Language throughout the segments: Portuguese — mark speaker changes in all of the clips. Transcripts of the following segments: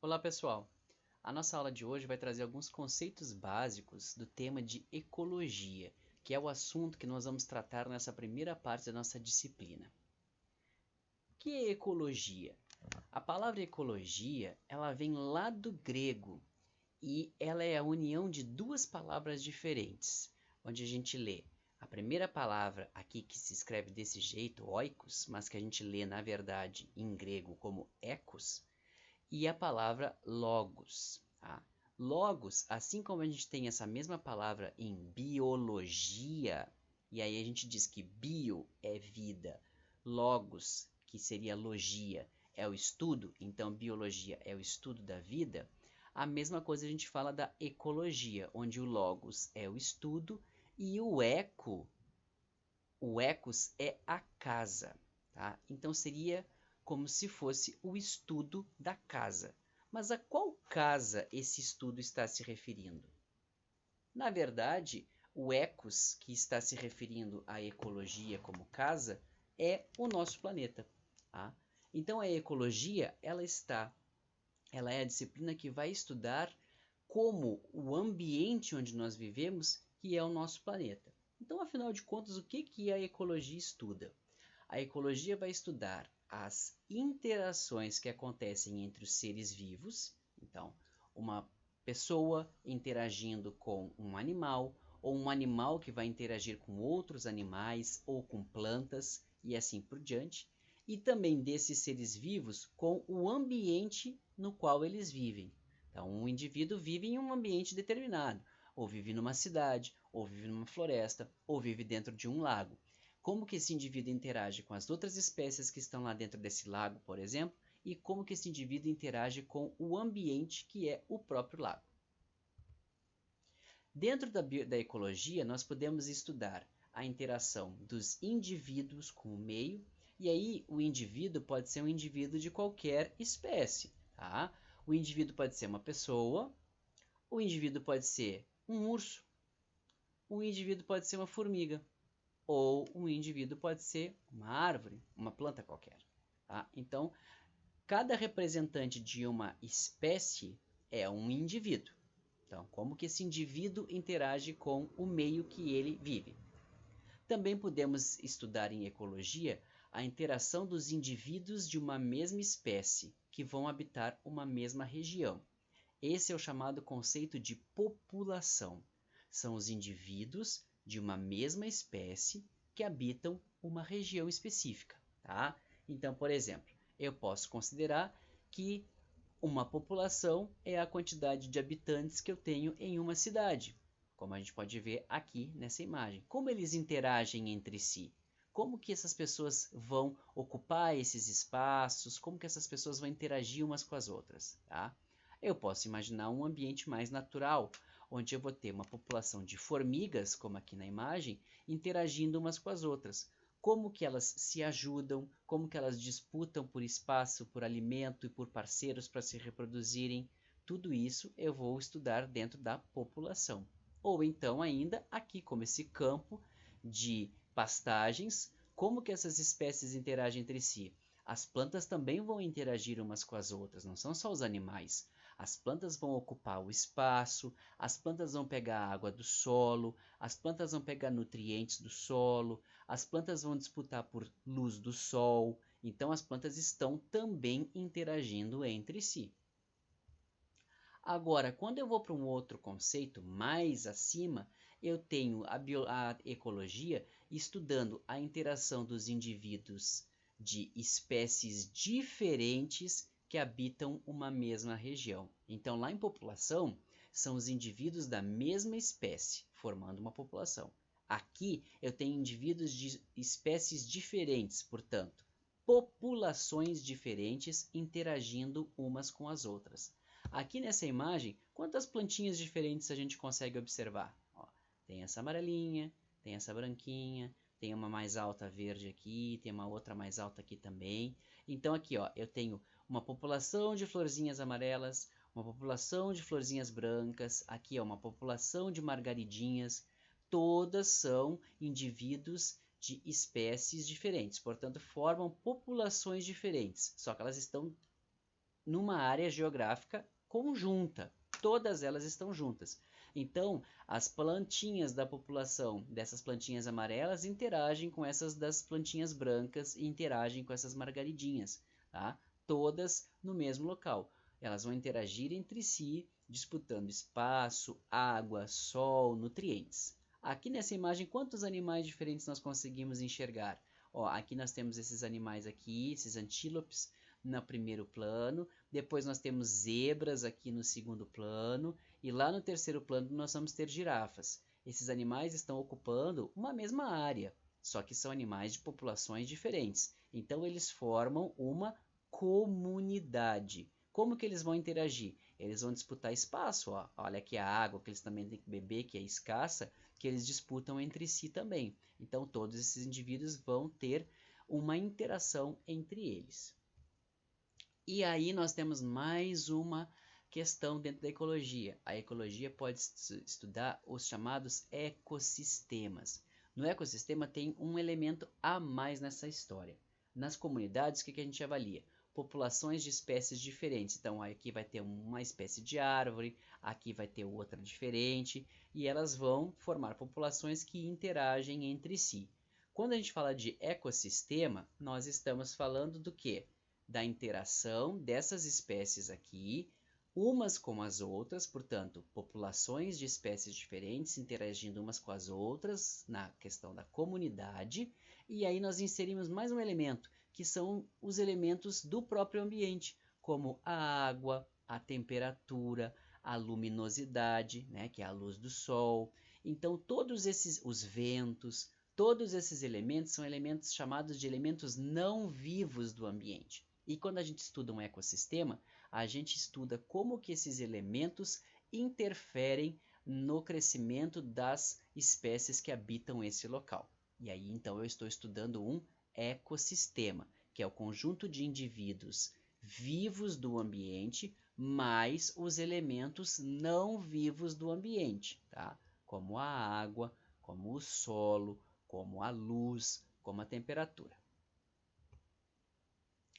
Speaker 1: Olá pessoal, a nossa aula de hoje vai trazer alguns conceitos básicos do tema de ecologia, que é o assunto que nós vamos tratar nessa primeira parte da nossa disciplina. O que é ecologia? A palavra ecologia, ela vem lá do grego e ela é a união de duas palavras diferentes, onde a gente lê a primeira palavra aqui que se escreve desse jeito, oikos, mas que a gente lê na verdade em grego como ecos, e a palavra logos. Tá? Logos, assim como a gente tem essa mesma palavra em biologia, e aí a gente diz que bio é vida, logos, que seria logia, é o estudo, então biologia é o estudo da vida, a mesma coisa a gente fala da ecologia, onde o logos é o estudo e o ecos é a casa. Tá? Então seria como se fosse o estudo da casa. Mas a qual casa esse estudo está se referindo? Na verdade, o ecos, que está se referindo à ecologia como casa, é o nosso planeta. Tá? Então a ecologia, ela é a disciplina que vai estudar como o ambiente onde nós vivemos, que é o nosso planeta. Então, afinal de contas, o que a ecologia estuda? A ecologia vai estudar as interações que acontecem entre os seres vivos, então, uma pessoa interagindo com um animal, ou um animal que vai interagir com outros animais ou com plantas e assim por diante, e também desses seres vivos com o ambiente no qual eles vivem. Então, um indivíduo vive em um ambiente determinado, ou vive numa cidade, ou vive numa floresta, ou vive dentro de um lago. Como que esse indivíduo interage com as outras espécies que estão lá dentro desse lago, por exemplo, e como que esse indivíduo interage com o ambiente que é o próprio lago. Dentro da ecologia, nós podemos estudar a interação dos indivíduos com o meio, e aí o indivíduo pode ser um indivíduo de qualquer espécie. Tá? O indivíduo pode ser uma pessoa, o indivíduo pode ser um urso, o indivíduo pode ser uma formiga, ou um indivíduo pode ser uma árvore, uma planta qualquer. Tá? Então, cada representante de uma espécie é um indivíduo. Então, como que esse indivíduo interage com o meio que ele vive? Também podemos estudar em ecologia a interação dos indivíduos de uma mesma espécie que vão habitar uma mesma região. Esse é o chamado conceito de população. São os indivíduos de uma mesma espécie que habitam uma região específica. Tá? Então, por exemplo, eu posso considerar que uma população é a quantidade de habitantes que eu tenho em uma cidade, como a gente pode ver aqui nessa imagem. Como eles interagem entre si? Como que essas pessoas vão ocupar esses espaços? Como que essas pessoas vão interagir umas com as outras? Tá? Eu posso imaginar um ambiente mais natural, onde eu vou ter uma população de formigas, como aqui na imagem, interagindo umas com as outras. Como que elas se ajudam, como que elas disputam por espaço, por alimento e por parceiros para se reproduzirem. Tudo isso eu vou estudar dentro da população. Ou então ainda aqui como esse campo de pastagens, como que essas espécies interagem entre si. As plantas também vão interagir umas com as outras, não são só os animais. As plantas vão ocupar o espaço, as plantas vão pegar a água do solo, as plantas vão pegar nutrientes do solo, as plantas vão disputar por luz do sol, então as plantas estão também interagindo entre si. Agora, quando eu vou para um outro conceito mais acima, eu tenho a ecologia estudando a interação dos indivíduos de espécies diferentes que habitam uma mesma região. Então, lá em população, são os indivíduos da mesma espécie, formando uma população. Aqui, eu tenho indivíduos de espécies diferentes, portanto, populações diferentes interagindo umas com as outras. Aqui nessa imagem, quantas plantinhas diferentes a gente consegue observar? Ó, tem essa amarelinha, tem essa branquinha, tem uma mais alta verde aqui, tem uma outra mais alta aqui também. Então aqui ó, eu tenho uma população de florzinhas amarelas, uma população de florzinhas brancas, aqui é uma população de margaridinhas, todas são indivíduos de espécies diferentes, portanto formam populações diferentes, só que elas estão numa área geográfica conjunta. Todas elas estão juntas. Então, as plantinhas da população, dessas plantinhas amarelas, interagem com essas das plantinhas brancas e interagem com essas margaridinhas, tá? Todas no mesmo local. Elas vão interagir entre si, disputando espaço, água, sol, nutrientes. Aqui nessa imagem, quantos animais diferentes nós conseguimos enxergar? Ó, aqui nós temos esses animais aqui, esses antílopes, no primeiro plano. Depois nós temos zebras aqui no segundo plano. E lá no terceiro plano nós vamos ter girafas. Esses animais estão ocupando uma mesma área, só que são animais de populações diferentes. Então eles formam uma comunidade. Como que eles vão interagir? Eles vão disputar espaço. Ó. Olha aqui a água que eles também têm que beber, que é escassa, que eles disputam entre si também. Então todos esses indivíduos vão ter uma interação entre eles. E aí nós temos mais uma questão dentro da ecologia. A ecologia pode estudar os chamados ecossistemas. No ecossistema tem um elemento a mais nessa história. Nas comunidades, o que a gente avalia? Populações de espécies diferentes. Então, aqui vai ter uma espécie de árvore, aqui vai ter outra diferente, e elas vão formar populações que interagem entre si. Quando a gente fala de ecossistema, nós estamos falando do quê? Da interação dessas espécies aqui, umas com as outras, portanto, populações de espécies diferentes interagindo umas com as outras na questão da comunidade, e aí nós inserimos mais um elemento, que são os elementos do próprio ambiente, como a água, a temperatura, a luminosidade, né, que é a luz do sol. Então, todos esses, os ventos, todos esses elementos são elementos chamados de elementos não vivos do ambiente. E quando a gente estuda um ecossistema, a gente estuda como que esses elementos interferem no crescimento das espécies que habitam esse local. E aí, então, eu estou estudando um ecossistema, que é o conjunto de indivíduos vivos do ambiente, mais os elementos não vivos do ambiente, tá? Como a água, como o solo, como a luz, como a temperatura.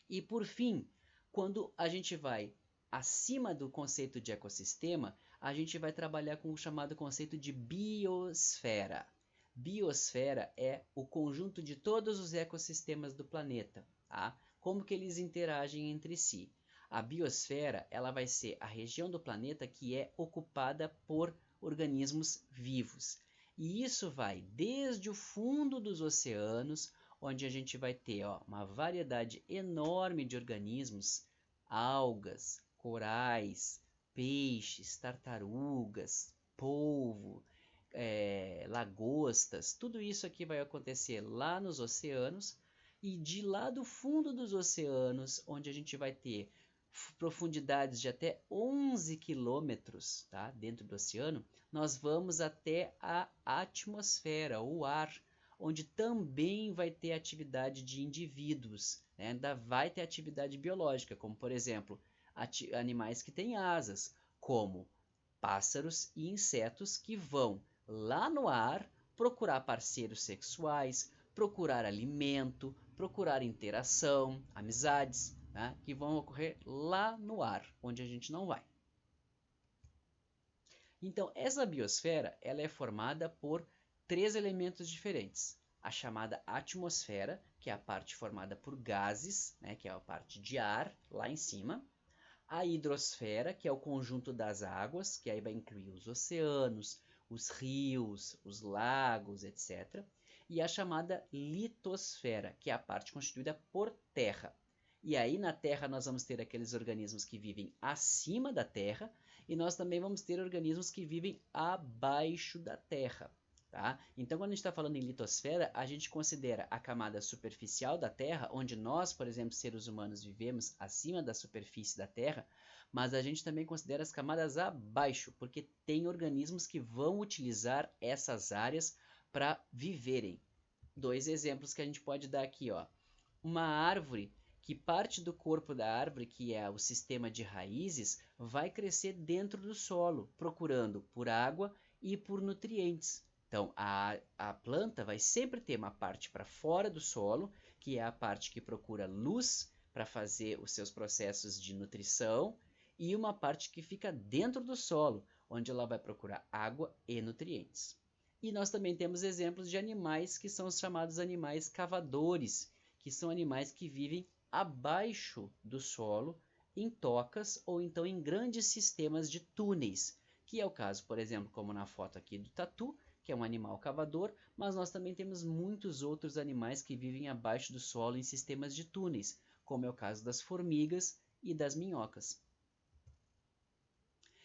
Speaker 1: E por fim, quando a gente vai acima do conceito de ecossistema, a gente vai trabalhar com o chamado conceito de biosfera. Biosfera é o conjunto de todos os ecossistemas do planeta, tá? Como que eles interagem entre si. A biosfera, ela vai ser a região do planeta que é ocupada por organismos vivos. E isso vai desde o fundo dos oceanos, onde a gente vai ter uma variedade enorme de organismos, algas, corais, peixes, tartarugas, polvo, lagostas, tudo isso aqui vai acontecer lá nos oceanos, e de lá do fundo dos oceanos, onde a gente vai ter profundidades de até 11 quilômetros, tá, dentro do oceano, nós vamos até a atmosfera, o ar, onde também vai ter atividade de indivíduos, né? Ainda vai ter atividade biológica, como por exemplo, animais que têm asas, como pássaros e insetos que vão lá no ar procurar parceiros sexuais, procurar alimento, procurar interação, amizades, né? Que vão ocorrer lá no ar, onde a gente não vai. Então, essa biosfera ela é formada por três elementos diferentes. A chamada atmosfera, que é a parte formada por gases, né, que é a parte de ar lá em cima. A hidrosfera, que é o conjunto das águas, que aí vai incluir os oceanos, os rios, os lagos, etc. E a chamada litosfera, que é a parte constituída por terra. E aí na terra nós vamos ter aqueles organismos que vivem acima da terra, e nós também vamos ter organismos que vivem abaixo da terra. Tá? Então, quando a gente está falando em litosfera, a gente considera a camada superficial da Terra, onde nós, por exemplo, seres humanos, vivemos acima da superfície da Terra, mas a gente também considera as camadas abaixo, porque tem organismos que vão utilizar essas áreas para viverem. Dois exemplos que a gente pode dar aqui, ó. Uma árvore que parte do corpo da árvore, que é o sistema de raízes, vai crescer dentro do solo, procurando por água e por nutrientes. Então, a planta vai sempre ter uma parte para fora do solo, que é a parte que procura luz, para fazer os seus processos de nutrição e uma parte que fica dentro do solo, onde ela vai procurar água e nutrientes. E nós também temos exemplos de animais que são os chamados animais cavadores, que são animais que vivem abaixo do solo, em tocas ou então em grandes sistemas de túneis, que é o caso, por exemplo, como na foto aqui do tatu, que é um animal cavador, mas nós também temos muitos outros animais que vivem abaixo do solo em sistemas de túneis, como é o caso das formigas e das minhocas.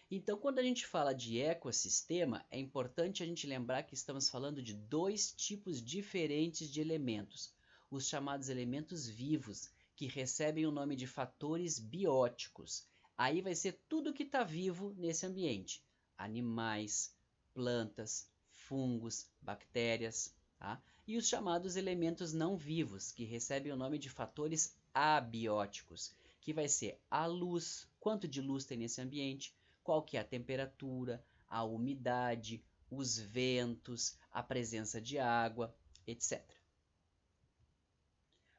Speaker 1: Então, quando a gente fala de ecossistema, é importante a gente lembrar que estamos falando de dois tipos diferentes de elementos, os chamados elementos vivos, que recebem o nome de fatores bióticos. Aí vai ser tudo que está vivo nesse ambiente: animais, plantas, fungos, bactérias, tá? E os chamados elementos não vivos, que recebem o nome de fatores abióticos, que vai ser a luz, quanto de luz tem nesse ambiente, qual que é a temperatura, a umidade, os ventos, a presença de água, etc.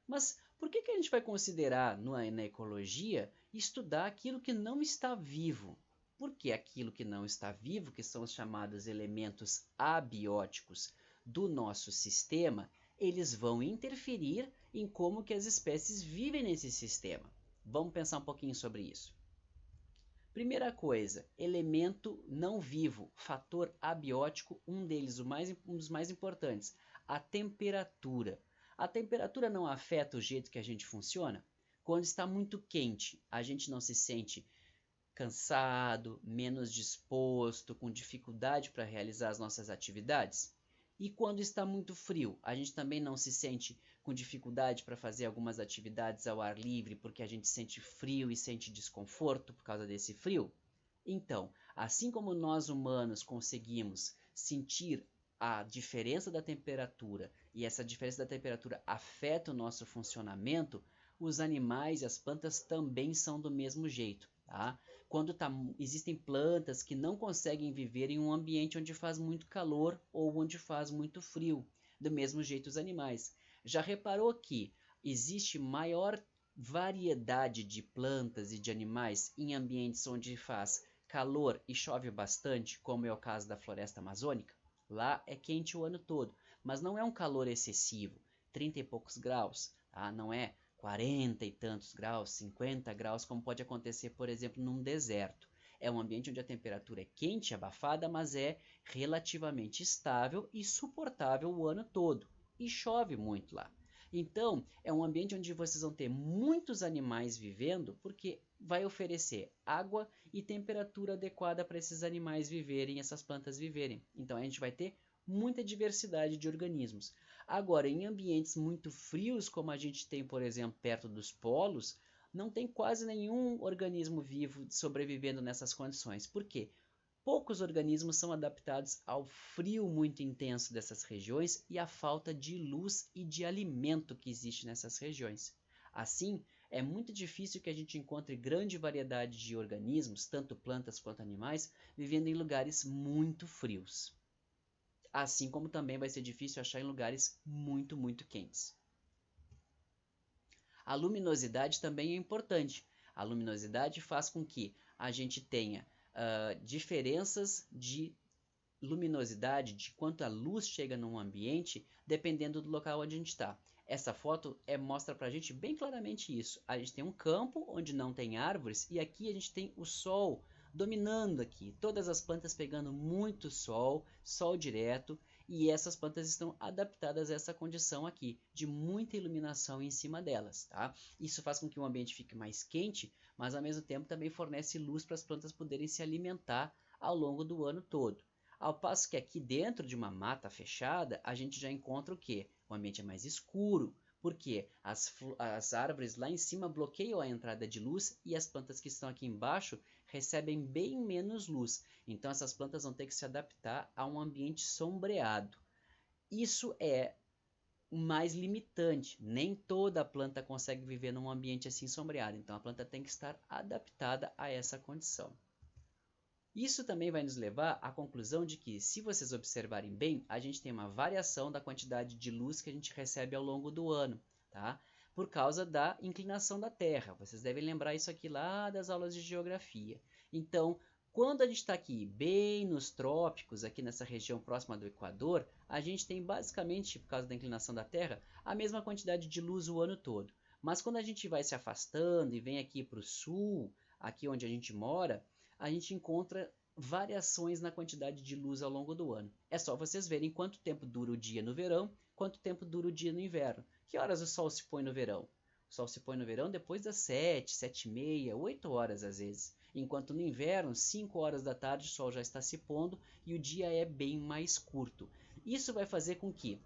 Speaker 1: Mas por que a gente vai considerar na ecologia estudar aquilo que não está vivo? Porque aquilo que não está vivo, que são os chamados elementos abióticos do nosso sistema, eles vão interferir em como que as espécies vivem nesse sistema. Vamos pensar um pouquinho sobre isso. Primeira coisa, elemento não vivo, fator abiótico, um deles, um dos mais importantes, a temperatura. A temperatura não afeta o jeito que a gente funciona? Quando está muito quente, a gente não se sente cansado, menos disposto, com dificuldade para realizar as nossas atividades? E quando está muito frio, a gente também não se sente com dificuldade para fazer algumas atividades ao ar livre, porque a gente sente frio e sente desconforto por causa desse frio? Então, assim como nós humanos conseguimos sentir a diferença da temperatura e essa diferença da temperatura afeta o nosso funcionamento, os animais e as plantas também são do mesmo jeito, tá? Quando existem plantas que não conseguem viver em um ambiente onde faz muito calor ou onde faz muito frio, do mesmo jeito os animais. Já reparou que existe maior variedade de plantas e de animais em ambientes onde faz calor e chove bastante, como é o caso da floresta amazônica? Lá é quente o ano todo, mas não é um calor excessivo, 30 e poucos graus, tá? Não é 40 e tantos graus, 50 graus, como pode acontecer, por exemplo, num deserto. É um ambiente onde a temperatura é quente, abafada, mas é relativamente estável e suportável o ano todo. E chove muito lá. Então, é um ambiente onde vocês vão ter muitos animais vivendo, porque vai oferecer água e temperatura adequada para esses animais viverem, essas plantas viverem. Então, a gente vai ter muita diversidade de organismos. Agora, em ambientes muito frios, como a gente tem, por exemplo, perto dos polos, não tem quase nenhum organismo vivo sobrevivendo nessas condições. Por quê? Poucos organismos são adaptados ao frio muito intenso dessas regiões e à falta de luz e de alimento que existe nessas regiões. Assim, é muito difícil que a gente encontre grande variedade de organismos, tanto plantas quanto animais, vivendo em lugares muito frios. Assim como também vai ser difícil achar em lugares muito, muito quentes. A luminosidade também é importante. A luminosidade faz com que a gente tenha diferenças de luminosidade, de quanto a luz chega num ambiente, dependendo do local onde a gente está. Essa foto mostra para a gente bem claramente isso. A gente tem um campo onde não tem árvores e aqui a gente tem o sol dominando aqui. Todas as plantas pegando muito sol, sol direto, e essas plantas estão adaptadas a essa condição aqui, de muita iluminação em cima delas, tá? Isso faz com que o ambiente fique mais quente, mas ao mesmo tempo também fornece luz para as plantas poderem se alimentar ao longo do ano todo. Ao passo que aqui dentro de uma mata fechada, a gente já encontra o quê? O ambiente é mais escuro, porque as árvores lá em cima bloqueiam a entrada de luz e as plantas que estão aqui embaixo recebem bem menos luz. Então essas plantas vão ter que se adaptar a um ambiente sombreado. Isso é mais limitante. Nem toda planta consegue viver num ambiente assim sombreado. Então a planta tem que estar adaptada a essa condição. Isso também vai nos levar à conclusão de que, se vocês observarem bem, a gente tem uma variação da quantidade de luz que a gente recebe ao longo do ano, tá? por causa da inclinação da Terra. Vocês devem lembrar isso aqui lá das aulas de geografia. Então, quando a gente está aqui bem nos trópicos, aqui nessa região próxima do Equador, a gente tem basicamente, por causa da inclinação da Terra, a mesma quantidade de luz o ano todo. Mas quando a gente vai se afastando e vem aqui para o sul, aqui onde a gente mora, a gente encontra variações na quantidade de luz ao longo do ano. É só vocês verem quanto tempo dura o dia no verão, quanto tempo dura o dia no inverno. Que horas o sol se põe no verão? O sol se põe no verão depois das 7, 7 e meia, 8 horas às vezes. Enquanto no inverno, 5 horas da tarde, o sol já está se pondo e o dia é bem mais curto. Isso vai fazer com que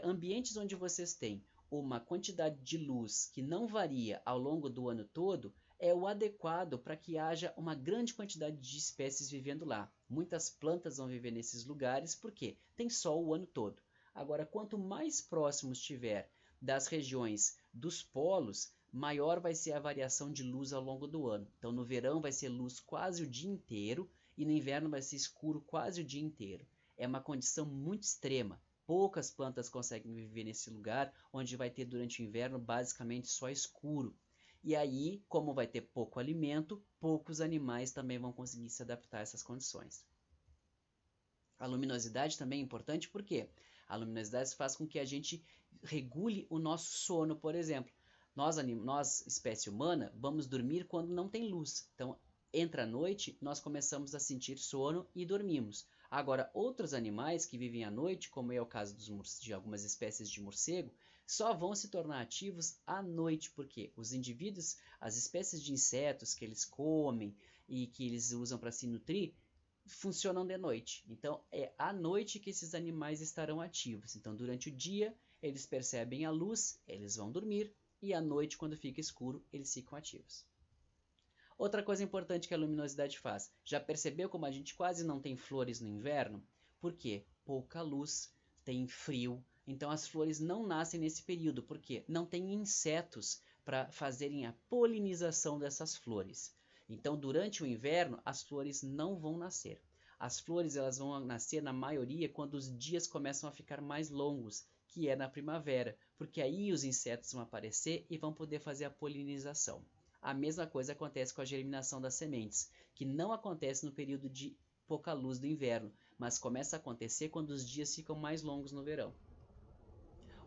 Speaker 1: ambientes onde vocês têm uma quantidade de luz que não varia ao longo do ano todo é o adequado para que haja uma grande quantidade de espécies vivendo lá. Muitas plantas vão viver nesses lugares porque tem sol o ano todo. Agora, quanto mais próximo estiver das regiões dos polos, maior vai ser a variação de luz ao longo do ano. Então, no verão vai ser luz quase o dia inteiro e no inverno vai ser escuro quase o dia inteiro. É uma condição muito extrema. Poucas plantas conseguem viver nesse lugar, onde vai ter durante o inverno basicamente só escuro. E aí, como vai ter pouco alimento, poucos animais também vão conseguir se adaptar a essas condições. A luminosidade também é importante porque a luminosidade faz com que a gente regule o nosso sono, por exemplo. Nós, espécie humana, vamos dormir quando não tem luz. Então, entra a noite, nós começamos a sentir sono e dormimos. Agora, outros animais que vivem à noite, como é o caso de algumas espécies de morcego, só vão se tornar ativos à noite, porque os indivíduos, as espécies de insetos que eles comem e que eles usam para se nutrir, funcionam de noite. Então, é à noite que esses animais estarão ativos. Então, durante o dia, eles percebem a luz, eles vão dormir, e à noite, quando fica escuro, eles ficam ativos. Outra coisa importante que a luminosidade faz. Já percebeu como a gente quase não tem flores no inverno? Por quê? Pouca luz, tem frio. Então as flores não nascem nesse período, porque não tem insetos para fazerem a polinização dessas flores. Então durante o inverno as flores não vão nascer. As flores elas vão nascer na maioria quando os dias começam a ficar mais longos, que é na primavera, porque aí os insetos vão aparecer e vão poder fazer a polinização. A mesma coisa acontece com a germinação das sementes, que não acontece no período de pouca luz do inverno, mas começa a acontecer quando os dias ficam mais longos no verão.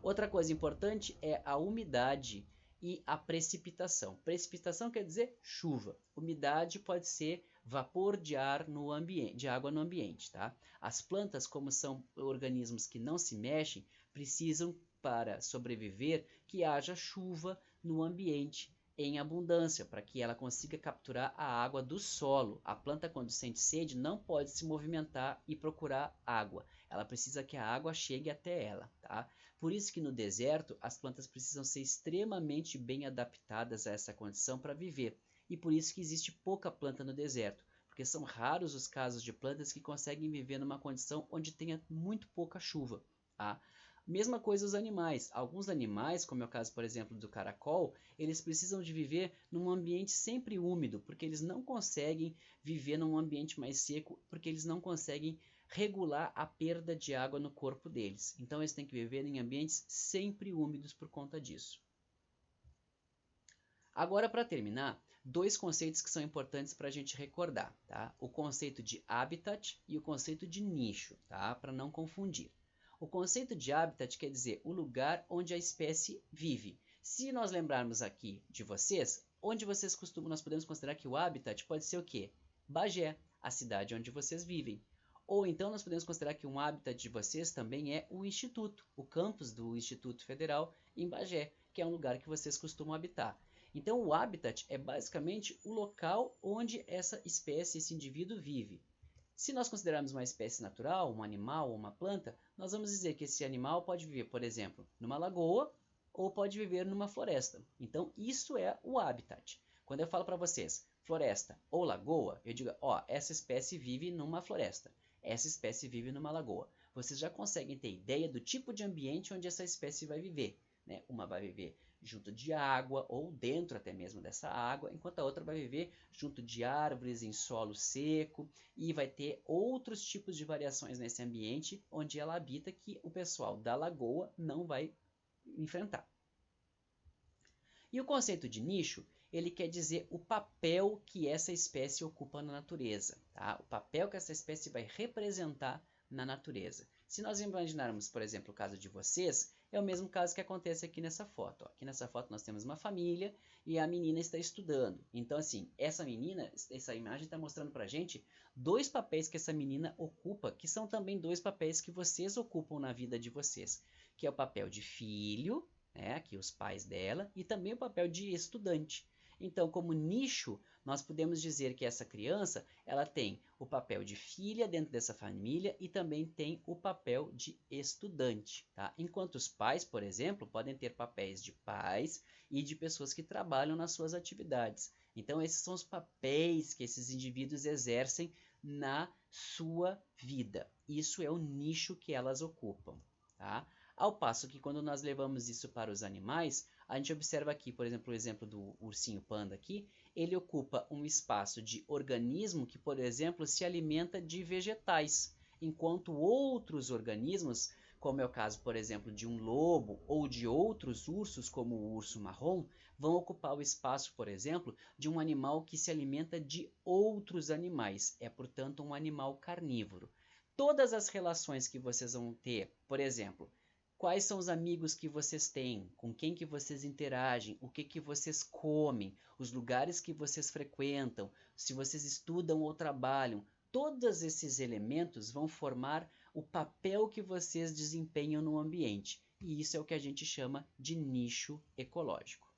Speaker 1: Outra coisa importante é a umidade e a precipitação. Precipitação quer dizer chuva. Umidade pode ser vapor de ar no ambiente, de água no ambiente, tá? As plantas, como são organismos que não se mexem, precisam para sobreviver que haja chuva no ambiente em abundância, para que ela consiga capturar a água do solo. A planta, quando sente sede, não pode se movimentar e procurar água. Ela precisa que a água chegue até ela, tá? Por isso que no deserto, as plantas precisam ser extremamente bem adaptadas a essa condição para viver. E por isso que existe pouca planta no deserto, porque são raros os casos de plantas que conseguem viver numa condição onde tenha muito pouca chuva, tá? Mesma coisa os animais. Alguns animais, como é o caso, por exemplo, do caracol, eles precisam de viver num ambiente sempre úmido, porque eles não conseguem viver num ambiente mais seco, porque eles não conseguem regular a perda de água no corpo deles. Então eles têm que viver em ambientes sempre úmidos por conta disso. Agora, para terminar, dois conceitos que são importantes para a gente recordar, tá? O conceito de habitat e o conceito de nicho, tá? Para não confundir. O conceito de habitat quer dizer o lugar onde a espécie vive. Se nós lembrarmos aqui de vocês, onde vocês costumam, nós podemos considerar que o habitat pode ser o quê? Bagé, a cidade onde vocês vivem. Ou então nós podemos considerar que um habitat de vocês também é o instituto, o campus do Instituto Federal em Bagé, que é um lugar que vocês costumam habitar. Então o habitat é basicamente o local onde essa espécie, esse indivíduo vive. Se nós considerarmos uma espécie natural, um animal ou uma planta, nós vamos dizer que esse animal pode viver, por exemplo, numa lagoa ou pode viver numa floresta. Então, isso é o habitat. Quando eu falo para vocês floresta ou lagoa, eu digo, ó, essa espécie vive numa floresta, essa espécie vive numa lagoa. Vocês já conseguem ter ideia do tipo de ambiente onde essa espécie vai viver, né? Uma vai viver junto de água ou dentro até mesmo dessa água, enquanto a outra vai viver junto de árvores em solo seco e vai ter outros tipos de variações nesse ambiente onde ela habita que o pessoal da lagoa não vai enfrentar. E o conceito de nicho, ele quer dizer o papel que essa espécie ocupa na natureza, tá? O papel que essa espécie vai representar na natureza. Se nós imaginarmos, por exemplo, o caso de vocês, é o mesmo caso que acontece aqui nessa foto. Ó. Aqui nessa foto nós temos uma família e a menina está estudando. Então, assim, essa menina, essa imagem está mostrando para a gente dois papéis que essa menina ocupa, que são também dois papéis que vocês ocupam na vida de vocês, que é o papel de filho, né, aqui os pais dela, e também o papel de estudante. Então, como nicho, nós podemos dizer que essa criança, ela tem o papel de filha dentro dessa família e também tem o papel de estudante, tá? Enquanto os pais, por exemplo, podem ter papéis de pais e de pessoas que trabalham nas suas atividades. Então, esses são os papéis que esses indivíduos exercem na sua vida. Isso é o nicho que elas ocupam, tá? Ao passo que quando nós levamos isso para os animais, a gente observa aqui, por exemplo, o exemplo do ursinho panda aqui, ele ocupa um espaço de organismo que, por exemplo, se alimenta de vegetais, enquanto outros organismos, como é o caso, por exemplo, de um lobo ou de outros ursos, como o urso marrom, vão ocupar o espaço, por exemplo, de um animal que se alimenta de outros animais. É, portanto, um animal carnívoro. Todas as relações que vocês vão ter, por exemplo, quais são os amigos que vocês têm? Com quem que vocês interagem? O que que vocês comem? Os lugares que vocês frequentam? Se vocês estudam ou trabalham? Todos esses elementos vão formar o papel que vocês desempenham no ambiente. E isso é o que a gente chama de nicho ecológico.